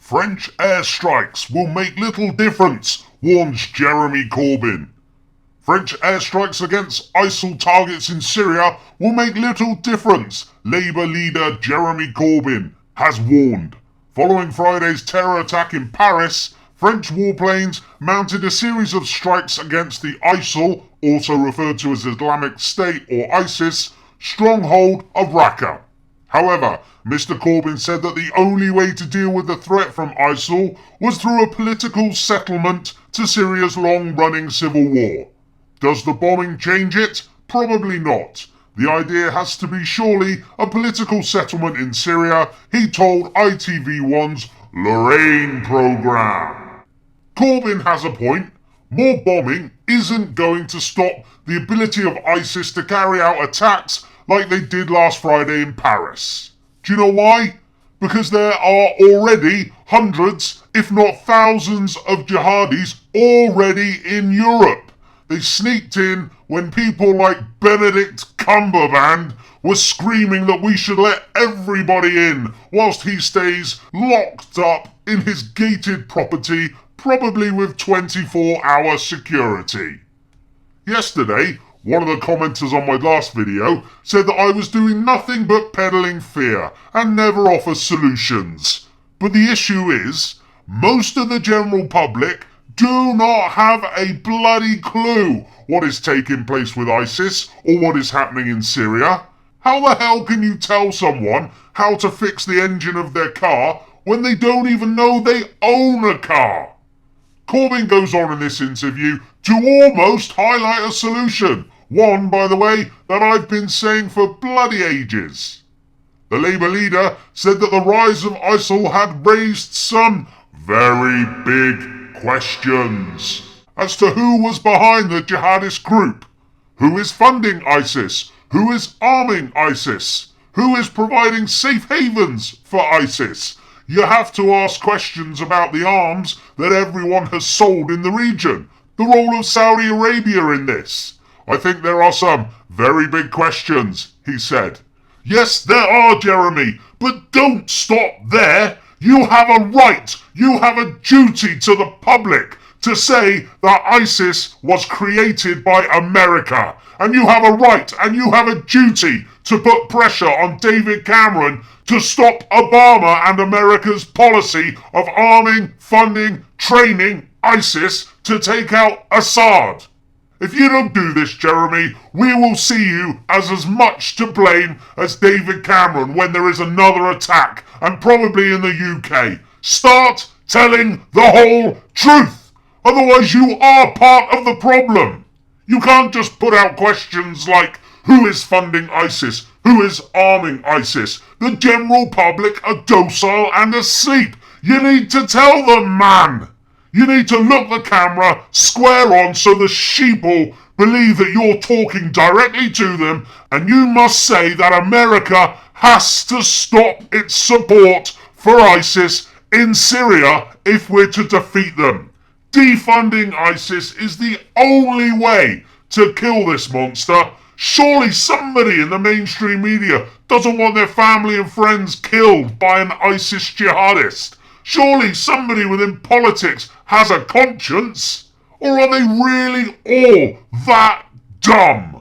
French airstrikes will make little difference, warns Jeremy Corbyn. French airstrikes against ISIL targets in Syria will make little difference, Labour leader Jeremy Corbyn has warned. Following Friday's terror attack in Paris, French warplanes mounted a series of strikes against the ISIL, also referred to as Islamic State or ISIS, stronghold of Raqqa. However, Mr. Corbyn said that the only way to deal with the threat from ISIL was through a political settlement to Syria's long-running civil war. Does the bombing change it? Probably not. The idea has to be surely a political settlement in Syria, he told ITV1's Lorraine programme. Corbyn has a point. More bombing isn't going to stop the ability of ISIS to carry out attacks like they did last Friday in Paris. Do you know why? Because there are already hundreds, if not thousands, of jihadis already in Europe. They sneaked in when people like Benedict Cumberbatch were screaming that we should let everybody in whilst he stays locked up in his gated property, probably with 24-hour security. Yesterday, one of the commenters on my last video said that I was doing nothing but peddling fear and never offer solutions. But the issue is, most of the general public do not have a bloody clue what is taking place with ISIS or what is happening in Syria. How the hell can you tell someone how to fix the engine of their car when they don't even know they own a car? Corbyn goes on in this interview to almost highlight a solution, one, by the way, that I've been saying for bloody ages. The Labour leader said that the rise of ISIL had raised some very big questions as to who was behind the jihadist group, who is funding ISIS, who is arming ISIS, who is providing safe havens for ISIS. You have to ask questions about the arms that everyone has sold in the region, the role of Saudi Arabia in this. I think there are some very big questions, he said. Yes, there are, Jeremy, but don't stop there. You have a right, you have a duty to the public to say that ISIS was created by America. And you have a right and you have a duty to put pressure on David Cameron to stop Obama and America's policy of arming, funding, training ISIS to take out Assad. If you don't do this, Jeremy, we will see you as much to blame as David Cameron when there is another attack, and probably in the UK. Start telling the whole truth. Otherwise you are part of the problem. You can't just put out questions like, who is funding ISIS? Who is arming ISIS? The general public are docile and asleep. You need to tell them, man. You need to look the camera square on so the sheeple believe that you're talking directly to them, and you must say that America has to stop its support for ISIS in Syria if we're to defeat them. Defunding ISIS is the only way to kill this monster. Surely somebody in the mainstream media doesn't want their family and friends killed by an ISIS jihadist. Surely somebody within politics has a conscience. Or are they really all that dumb?